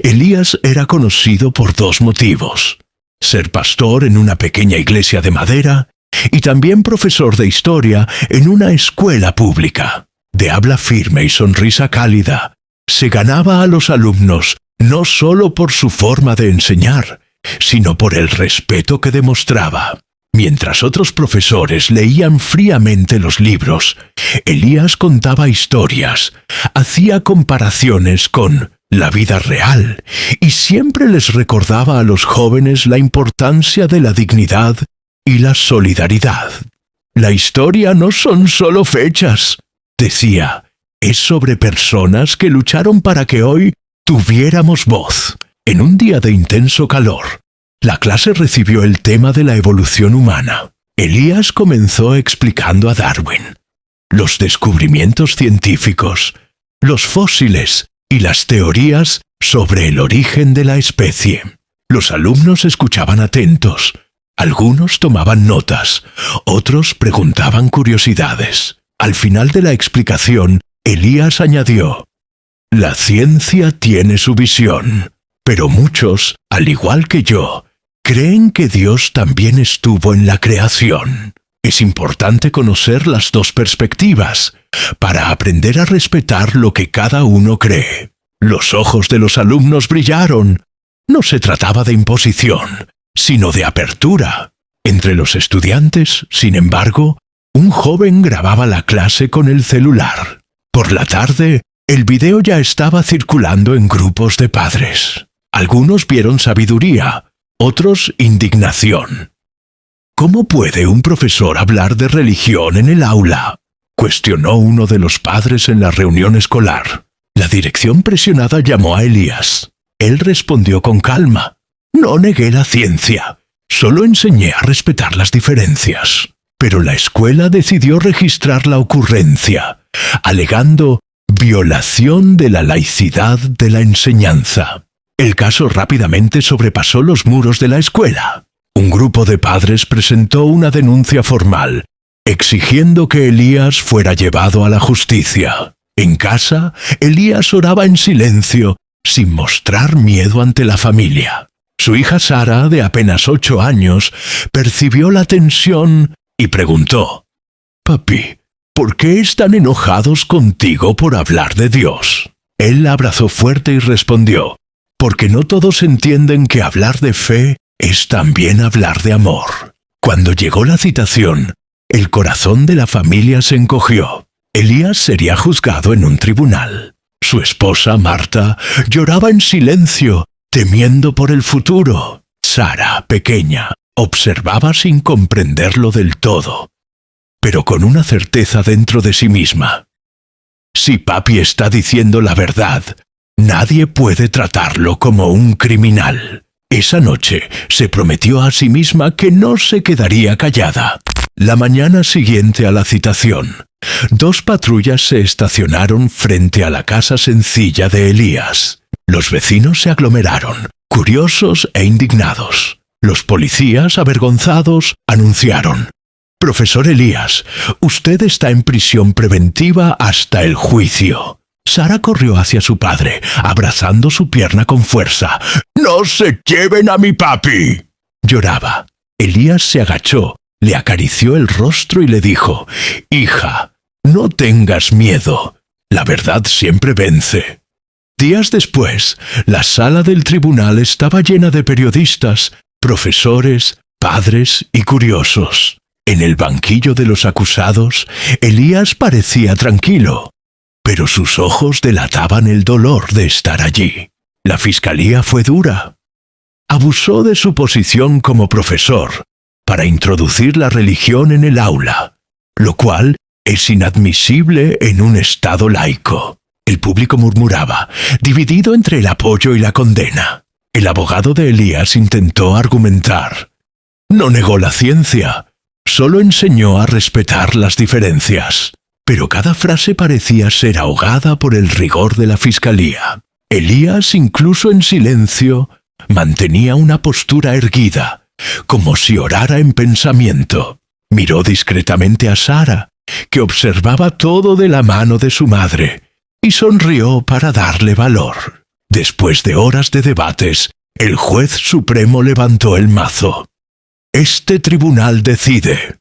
Elías era conocido por dos motivos: ser pastor en una pequeña iglesia de madera y también profesor de historia en una escuela pública. De habla firme y sonrisa cálida, se ganaba a los alumnos no solo por su forma de enseñar, sino por el respeto que demostraba. Mientras otros profesores leían fríamente los libros, Elías contaba historias, hacía comparaciones con la vida real y siempre les recordaba a los jóvenes la importancia de la dignidad y la solidaridad. La historia no son solo fechas, decía, es sobre personas que lucharon para que hoy tuviéramos voz. En un día de intenso calor, la clase recibió el tema de la evolución humana. Elías comenzó explicando a Darwin, los descubrimientos científicos, los fósiles y las teorías sobre el origen de la especie. Los alumnos escuchaban atentos. Algunos tomaban notas, otros preguntaban curiosidades. Al final de la explicación, Elías añadió: la ciencia tiene su visión, pero muchos, al igual que yo, creen que Dios también estuvo en la creación. Es importante conocer las dos perspectivas para aprender a respetar lo que cada uno cree. Los ojos de los alumnos brillaron. No se trataba de imposición, sino de apertura. Entre los estudiantes, sin embargo, un joven grababa la clase con el celular. Por la tarde, el video ya estaba circulando en grupos de padres. Algunos vieron sabiduría, otros indignación. ¿Cómo puede un profesor hablar de religión en el aula?, cuestionó uno de los padres en la reunión escolar. La dirección presionada llamó a Elías. Él respondió con calma: no negué la ciencia, solo enseñé a respetar las diferencias. Pero la escuela decidió registrar la ocurrencia, alegando violación de la laicidad de la enseñanza. El caso rápidamente sobrepasó los muros de la escuela. Un grupo de padres presentó una denuncia formal, exigiendo que Elías fuera llevado a la justicia. En casa, Elías oraba en silencio, sin mostrar miedo ante la familia. Su hija Sara, de apenas 8 años, percibió la tensión y preguntó: «Papi, ¿por qué están enojados contigo por hablar de Dios?». Él la abrazó fuerte y respondió: «Porque no todos entienden que hablar de fe es también hablar de amor». Cuando llegó la citación, el corazón de la familia se encogió. Elías sería juzgado en un tribunal. Su esposa, Marta, lloraba en silencio, temiendo por el futuro. Sara, pequeña, observaba sin comprenderlo del todo, pero con una certeza dentro de sí misma. Si papi está diciendo la verdad, nadie puede tratarlo como un criminal. Esa noche se prometió a sí misma que no se quedaría callada. La mañana siguiente a la citación, 2 patrullas se estacionaron frente a la casa sencilla de Elías. Los vecinos se aglomeraron, curiosos e indignados. Los policías, avergonzados, anunciaron: «Profesor Elías, usted está en prisión preventiva hasta el juicio». Sara corrió hacia su padre, abrazando su pierna con fuerza. «¡No se lleven a mi papi!», lloraba. Elías se agachó, le acarició el rostro y le dijo: «Hija, no tengas miedo. La verdad siempre vence». Días después, la sala del tribunal estaba llena de periodistas, profesores, padres y curiosos. En el banquillo de los acusados, Elías parecía tranquilo, pero sus ojos delataban el dolor de estar allí. La fiscalía fue dura. Abusó de su posición como profesor para introducir la religión en el aula, lo cual es inadmisible en un Estado laico. El público murmuraba, dividido entre el apoyo y la condena. El abogado de Elías intentó argumentar. No negó la ciencia, solo enseñó a respetar las diferencias. Pero cada frase parecía ser ahogada por el rigor de la fiscalía. Elías, incluso en silencio, mantenía una postura erguida, como si orara en pensamiento. Miró discretamente a Sara, que observaba todo de la mano de su madre, y sonrió para darle valor. Después de horas de debates, el juez supremo levantó el mazo. Este tribunal decide: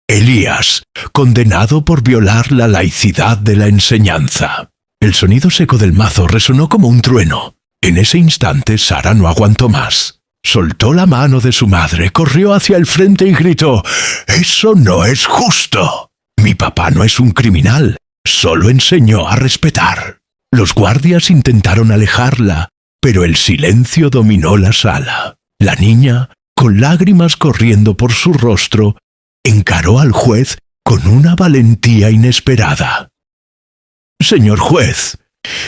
Elías, condenado por violar la laicidad de la enseñanza. El sonido seco del mazo resonó como un trueno. En ese instante Sara no aguantó más. Soltó la mano de su madre, corrió hacia el frente y gritó: «¡Eso no es justo! Mi papá no es un criminal, solo enseñó a respetar». Los guardias intentaron alejarla, pero el silencio dominó la sala. La niña, con lágrimas corriendo por su rostro, encaró al juez con una valentía inesperada. «Señor juez,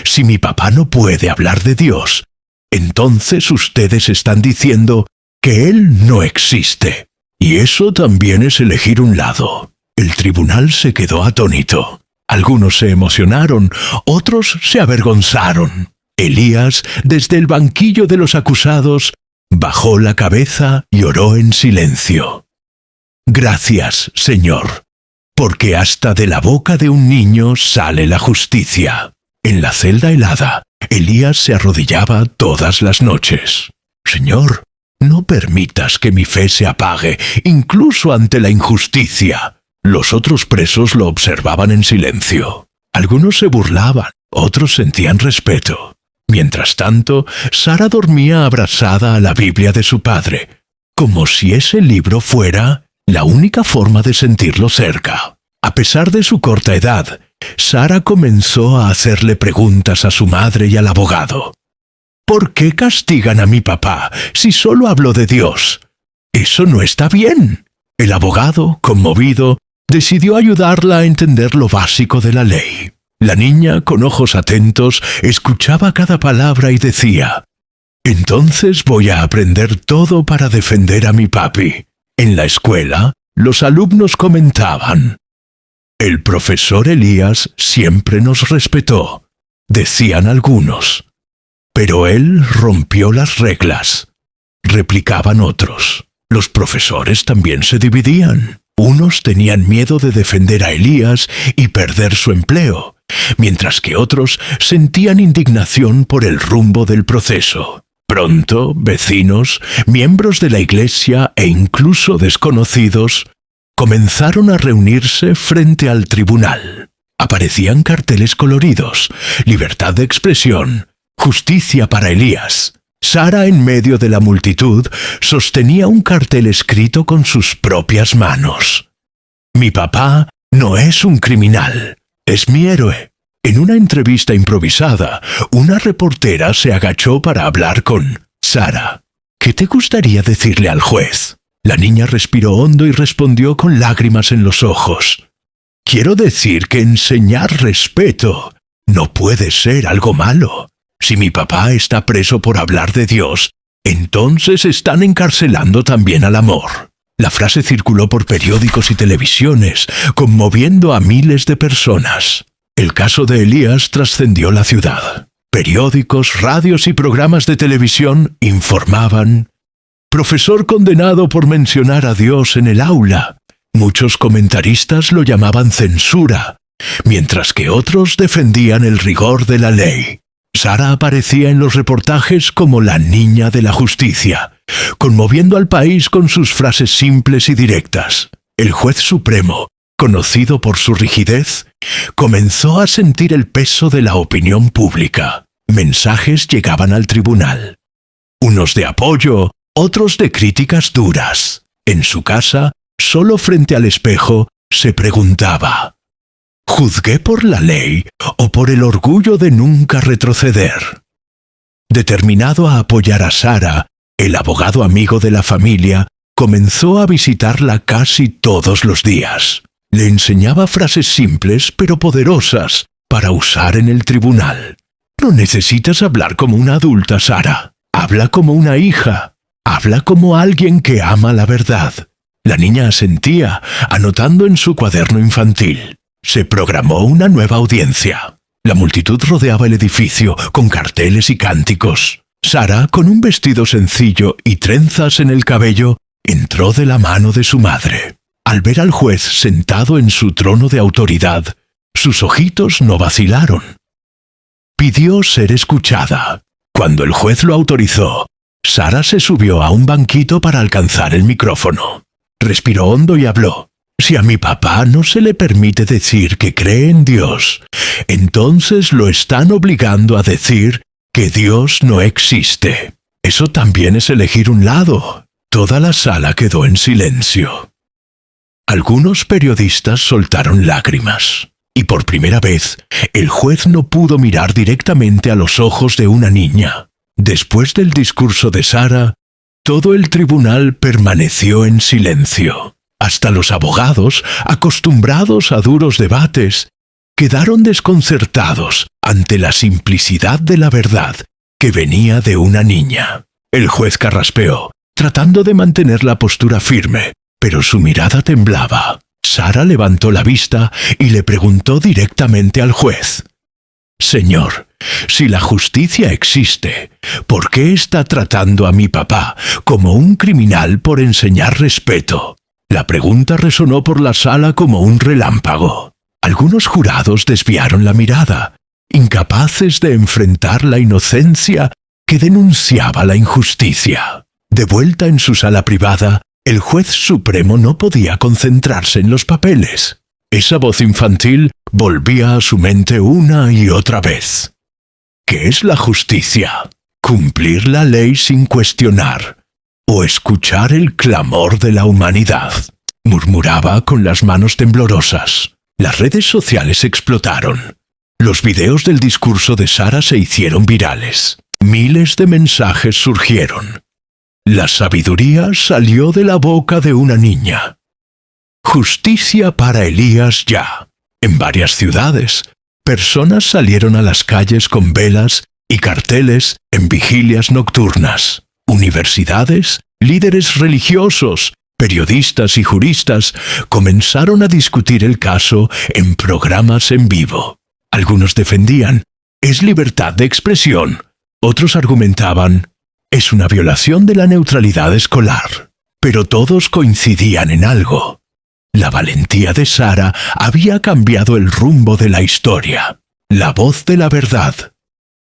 si mi papá no puede hablar de Dios, entonces ustedes están diciendo que Él no existe. Y eso también es elegir un lado». El tribunal se quedó atónito. Algunos se emocionaron, otros se avergonzaron. Elías, desde el banquillo de los acusados, bajó la cabeza y oró en silencio. «Gracias, Señor, porque hasta de la boca de un niño sale la justicia». En la celda helada, Elías se arrodillaba todas las noches. «Señor, no permitas que mi fe se apague, incluso ante la injusticia». Los otros presos lo observaban en silencio. Algunos se burlaban, otros sentían respeto. Mientras tanto, Sara dormía abrazada a la Biblia de su padre, como si ese libro fuera la única forma de sentirlo cerca. A pesar de su corta edad, Sara comenzó a hacerle preguntas a su madre y al abogado. «¿Por qué castigan a mi papá si solo habló de Dios? Eso no está bien». El abogado, conmovido, decidió ayudarla a entender lo básico de la ley. La niña, con ojos atentos, escuchaba cada palabra y decía: «Entonces voy a aprender todo para defender a mi papi». En la escuela, los alumnos comentaban: «El profesor Elías siempre nos respetó», decían algunos. «Pero él rompió las reglas», replicaban otros. Los profesores también se dividían. Unos tenían miedo de defender a Elías y perder su empleo, mientras que otros sentían indignación por el rumbo del proceso. Pronto, vecinos, miembros de la iglesia e incluso desconocidos comenzaron a reunirse frente al tribunal. Aparecían carteles coloridos: «Libertad de expresión», «Justicia para Elías». Sara, en medio de la multitud, sostenía un cartel escrito con sus propias manos. «Mi papá no es un criminal, es mi héroe». En una entrevista improvisada, una reportera se agachó para hablar con Sara. «¿Qué te gustaría decirle al juez?». La niña respiró hondo y respondió con lágrimas en los ojos: «Quiero decir que enseñar respeto no puede ser algo malo. Si mi papá está preso por hablar de Dios, entonces están encarcelando también al amor». La frase circuló por periódicos y televisiones, conmoviendo a miles de personas. El caso de Elías trascendió la ciudad. Periódicos, radios y programas de televisión informaban: «Profesor condenado por mencionar a Dios en el aula». Muchos comentaristas lo llamaban censura, mientras que otros defendían el rigor de la ley. Sara aparecía en los reportajes como la niña de la justicia, conmoviendo al país con sus frases simples y directas. El juez supremo, conocido por su rigidez, comenzó a sentir el peso de la opinión pública. Mensajes llegaban al tribunal, unos de apoyo, otros de críticas duras. En su casa, solo frente al espejo, se preguntaba: ¿juzgué por la ley o por el orgullo de nunca retroceder? Determinado a apoyar a Sara, el abogado amigo de la familia comenzó a visitarla casi todos los días. Le enseñaba frases simples pero poderosas para usar en el tribunal. «No necesitas hablar como una adulta, Sara. Habla como una hija. Habla como alguien que ama la verdad». La niña asentía, anotando en su cuaderno infantil. Se programó una nueva audiencia. La multitud rodeaba el edificio con carteles y cánticos. Sara, con un vestido sencillo y trenzas en el cabello, entró de la mano de su madre. Al ver al juez sentado en su trono de autoridad, sus ojitos no vacilaron. Pidió ser escuchada. Cuando el juez lo autorizó, Sara se subió a un banquito para alcanzar el micrófono. Respiró hondo y habló. Si a mi papá no se le permite decir que cree en Dios, entonces lo están obligando a decir que Dios no existe. Eso también es elegir un lado. Toda la sala quedó en silencio. Algunos periodistas soltaron lágrimas, y por primera vez, el juez no pudo mirar directamente a los ojos de una niña. Después del discurso de Sara, todo el tribunal permaneció en silencio. Hasta los abogados, acostumbrados a duros debates, quedaron desconcertados ante la simplicidad de la verdad que venía de una niña. El juez carraspeó, tratando de mantener la postura firme, pero su mirada temblaba. Sara levantó la vista y le preguntó directamente al juez. «Señor, si la justicia existe, ¿por qué está tratando a mi papá como un criminal por enseñar respeto?» La pregunta resonó por la sala como un relámpago. Algunos jurados desviaron la mirada, incapaces de enfrentar la inocencia que denunciaba la injusticia. De vuelta en su sala privada, el juez supremo no podía concentrarse en los papeles. Esa voz infantil volvía a su mente una y otra vez. ¿Qué es la justicia? ¿Cumplir la ley sin cuestionar o escuchar el clamor de la humanidad?, murmuraba con las manos temblorosas. Las redes sociales explotaron. Los videos del discurso de Sara se hicieron virales. Miles de mensajes surgieron. La sabiduría salió de la boca de una niña. Justicia para Elías ya. En varias ciudades, personas salieron a las calles con velas y carteles en vigilias nocturnas. Universidades, líderes religiosos, periodistas y juristas comenzaron a discutir el caso en programas en vivo. Algunos defendían, es libertad de expresión. Otros argumentaban, es una violación de la neutralidad escolar. Pero todos coincidían en algo. La valentía de Sara había cambiado el rumbo de la historia. La voz de la verdad.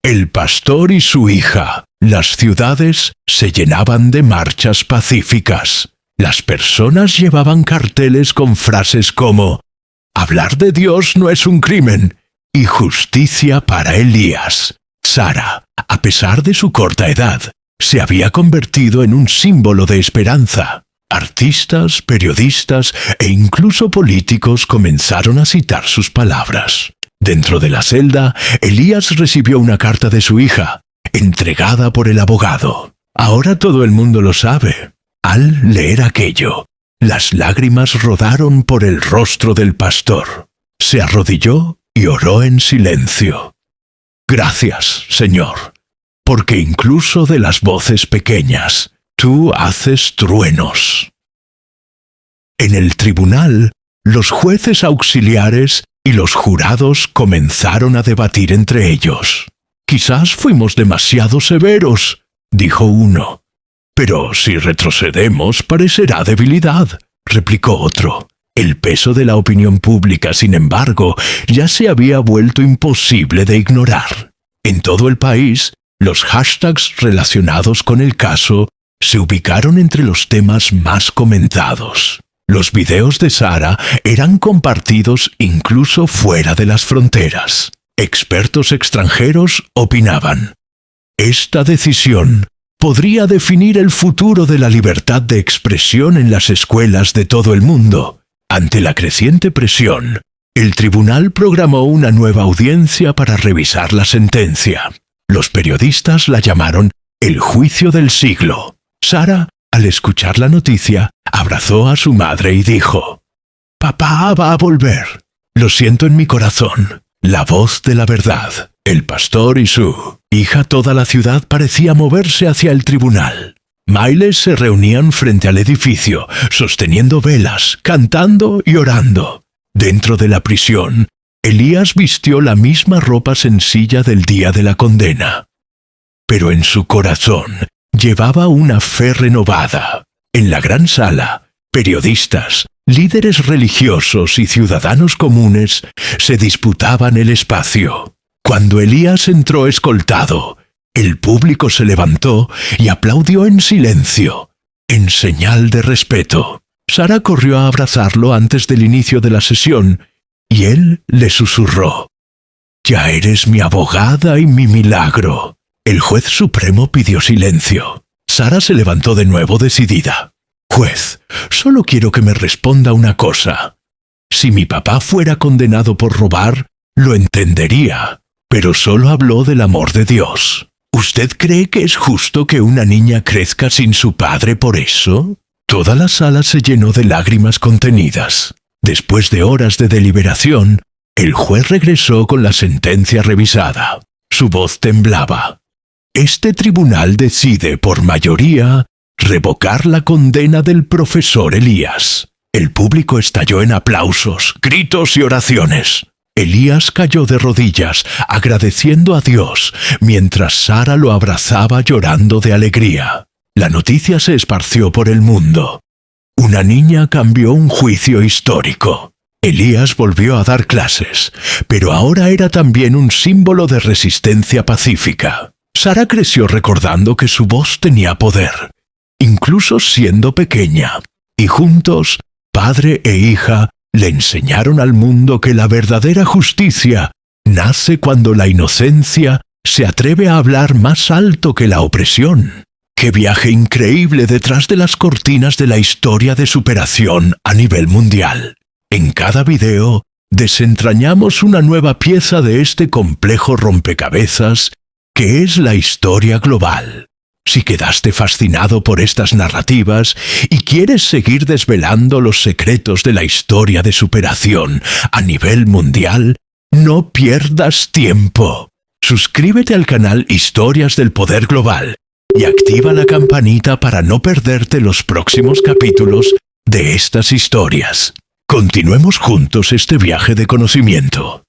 El pastor y su hija. Las ciudades se llenaban de marchas pacíficas. Las personas llevaban carteles con frases como «Hablar de Dios no es un crimen» y «Justicia para Elías». Sara, a pesar de su corta edad, se había convertido en un símbolo de esperanza. Artistas, periodistas e incluso políticos comenzaron a citar sus palabras. Dentro de la celda, Elías recibió una carta de su hija, entregada por el abogado. Ahora todo el mundo lo sabe. Al leer aquello, las lágrimas rodaron por el rostro del pastor. Se arrodilló y oró en silencio. Gracias, Señor, porque incluso de las voces pequeñas, tú haces truenos. En el tribunal, los jueces auxiliares y los jurados comenzaron a debatir entre ellos. Quizás fuimos demasiado severos, dijo uno. Pero si retrocedemos parecerá debilidad, replicó otro. El peso de la opinión pública, sin embargo, ya se había vuelto imposible de ignorar. En todo el país, los hashtags relacionados con el caso se ubicaron entre los temas más comentados. Los videos de Sara eran compartidos incluso fuera de las fronteras. Expertos extranjeros opinaban. Esta decisión podría definir el futuro de la libertad de expresión en las escuelas de todo el mundo. Ante la creciente presión, el tribunal programó una nueva audiencia para revisar la sentencia. Los periodistas la llamaron el juicio del siglo. Sara, al escuchar la noticia, abrazó a su madre y dijo, «Papá va a volver. Lo siento en mi corazón». La voz de la verdad. El pastor y su hija, toda la ciudad parecía moverse hacia el tribunal. Miles se reunían frente al edificio, sosteniendo velas, cantando y orando. Dentro de la prisión, Elías vistió la misma ropa sencilla del día de la condena. Pero en su corazón llevaba una fe renovada. En la gran sala, periodistas, líderes religiosos y ciudadanos comunes se disputaban el espacio. Cuando Elías entró escoltado, El público se levantó y aplaudió en silencio, en señal de respeto. Sara corrió a abrazarlo antes del inicio de la sesión y él le susurró: «Ya eres mi abogada y mi milagro». El juez supremo pidió silencio. Sara se levantó de nuevo decidida. «Juez, solo quiero que me responda una cosa. Si mi papá fuera condenado por robar, lo entendería, pero solo habló del amor de Dios. ¿Usted cree que es justo que una niña crezca sin su padre por eso?» Toda la sala se llenó de lágrimas contenidas. Después de horas de deliberación, el juez regresó con la sentencia revisada. Su voz temblaba. «Este tribunal decide por mayoría revocar la condena del profesor Elías». El público estalló en aplausos, gritos y oraciones. Elías cayó de rodillas, agradeciendo a Dios, mientras Sara lo abrazaba llorando de alegría. La noticia se esparció por el mundo. Una niña cambió un juicio histórico. Elías volvió a dar clases, pero ahora era también un símbolo de resistencia pacífica. Sara creció recordando que su voz tenía poder, incluso siendo pequeña, y juntos, padre e hija, le enseñaron al mundo que la verdadera justicia nace cuando la inocencia se atreve a hablar más alto que la opresión. ¡Qué viaje increíble detrás de las cortinas de la historia de superación a nivel mundial! En cada video, desentrañamos una nueva pieza de este complejo rompecabezas que es la historia global. Si quedaste fascinado por estas narrativas y quieres seguir desvelando los secretos de la historia de superación a nivel mundial, no pierdas tiempo. Suscríbete al canal Historias del Poder Global y activa la campanita para no perderte los próximos capítulos de estas historias. Continuemos juntos este viaje de conocimiento.